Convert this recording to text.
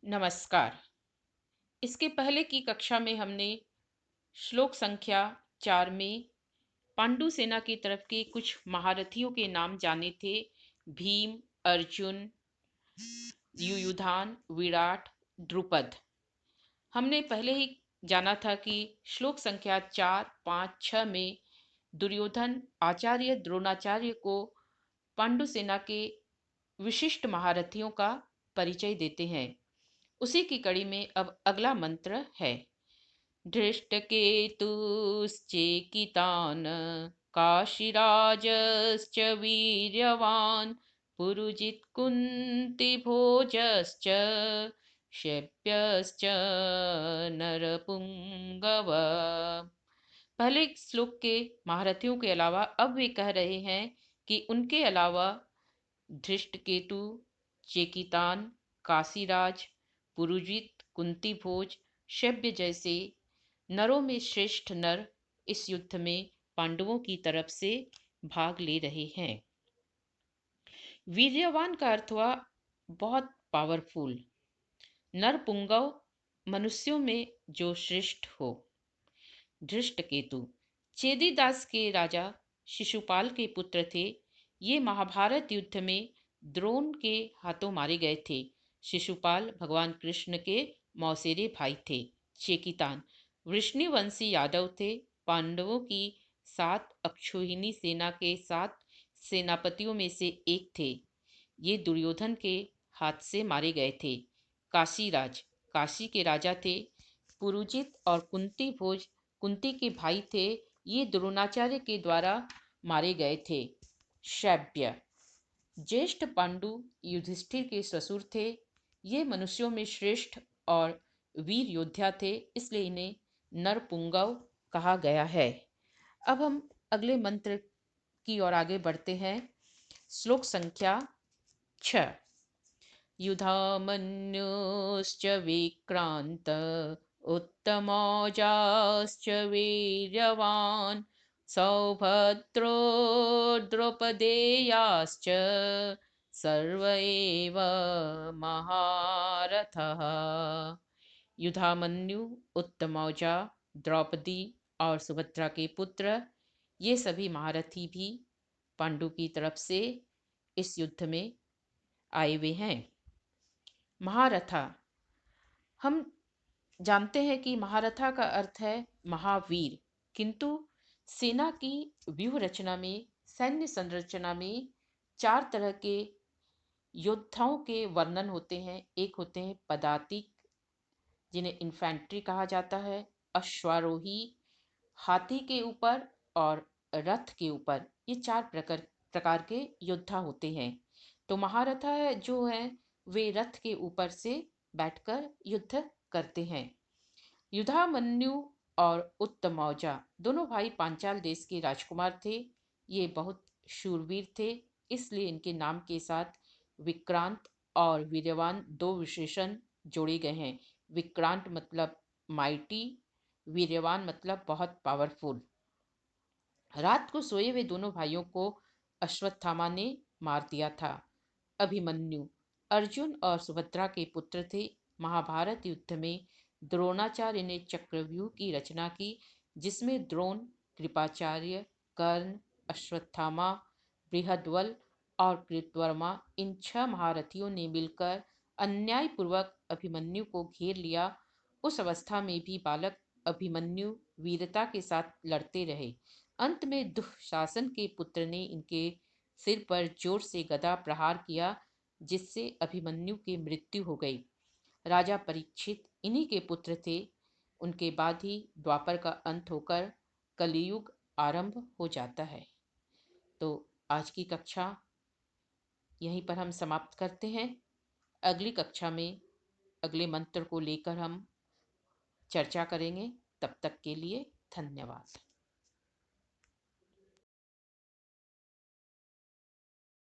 नमस्कार। इसके पहले की कक्षा में हमने श्लोक संख्या 4 में पांडु सेना की तरफ के कुछ महारथियों के नाम जाने थे। भीम, अर्जुन, युयुधान, विराट, द्रुपद। हमने पहले ही जाना था कि श्लोक संख्या 4, 5, 6 में दुर्योधन आचार्य द्रोणाचार्य को पांडु सेना के विशिष्ट महारथियों का परिचय देते हैं। उसी की कड़ी में अब अगला मंत्र है। धृष्टकेतुश्चेकितान् काशीराजश्च वीर्यवान् पुरुजित्कुन्तिभोजश्च शैब्यश्च नरपुंगव। पहले श्लोक के महारथियों के अलावा अब वे कह रहे हैं कि उनके अलावा धृष्टकेतु, चेकितान, काशीराज, पुरुजित, कुंतीभोज, शैब्य जैसे नरों में श्रेष्ठ नर इस युद्ध में पांडवों की तरफ से भाग ले रहे हैं। वीर्यवान का अर्थ हुआ बहुत पावरफुल। नरपुंगव मनुष्यों में जो श्रेष्ठ हो। धृष्टकेतु चेदीदास के राजा शिशुपाल के पुत्र थे। ये महाभारत युद्ध में द्रोण के हाथों मारे गए थे। शिशुपाल भगवान कृष्ण के मौसेरे भाई थे। चेकितान वृष्णिवंशी यादव थे। पांडवों की 7 अक्षौहिणी सेना के 7 सेनापतियों में से एक थे। ये दुर्योधन के हाथ से मारे गए थे। काशीराज काशी के राजा थे। पुरुजित और कुंती भोज कुंती के भाई थे। ये द्रोणाचार्य के द्वारा मारे गए थे। शैब्य ज्येष्ठ पांडु युधिष्ठिर के ससुर थे। ये मनुष्यों में श्रेष्ठ और वीर योद्धा थे, इसलिए इन्हें नरपुंगव कहा गया है। अब हम अगले मंत्र की ओर आगे बढ़ते हैं। श्लोक संख्या 6। युधामन्युश्च विक्रांत उत्तमौजाश्च वीर्यवान् सौभद्रो द्रौपदेयाश्च सर्व एव महारथः। युधामन्यु, उत्तमौजा, द्रौपदी और सुभद्रा के पुत्र ये सभी महारथी भी पांडु की तरफ से इस युद्ध में आए हुए हैं। महारथा हम जानते हैं कि महारथा का अर्थ है महावीर, किंतु सेना की व्यूह रचना में, सैन्य संरचना में 4 तरह के योद्धाओं के वर्णन होते हैं। एक होते हैं पदातिक, जिन्हें इन्फेंट्री कहा जाता है। अश्वारोही, हाथी के ऊपर और रथ के ऊपर, ये 4 प्रकार के योद्धा होते हैं। तो महारथा है जो है वे रथ के ऊपर से बैठकर युद्ध करते हैं। युधामन्यु और उत्तमौजा दोनों भाई पांचाल देश के राजकुमार थे। ये बहुत शूरवीर थे, इसलिए इनके नाम के साथ विक्रांत और वीर्यवान 2 विशेषण जोड़े गए हैं। विक्रांत मतलब माइटी, वीर्यवान मतलब बहुत पावरफुल। रात को सोए हुए दोनों भाइयों को अश्वत्थामा ने मार दिया था। अभिमन्यु अर्जुन और सुभद्रा के पुत्र थे। महाभारत युद्ध में द्रोणाचार्य ने चक्रव्यूह की रचना की, जिसमें द्रोण, कृपाचार्य, कर्ण, अश्वत्थामा, बृहद्बल और कृतवर्मा इन 6 महारथियों ने मिलकर अन्यायपूर्वक अभिमन्यु को घेर लिया। उस अवस्था में भी बालक अभिमन्यु वीरता के साथ लड़ते रहे। अंत में दुःशासन के पुत्र ने इनके सिर पर जोर से गदा प्रहार किया, जिससे अभिमन्यु की मृत्यु हो गई। राजा परीक्षित इन्हीं के पुत्र थे। उनके बाद ही द्वापर का अंत होकर कलियुग आरंभ हो जाता है। तो आज की कक्षा यहीं पर हम समाप्त करते हैं। अगली कक्षा में अगले मंत्र को लेकर हम चर्चा करेंगे। तब तक के लिए धन्यवाद।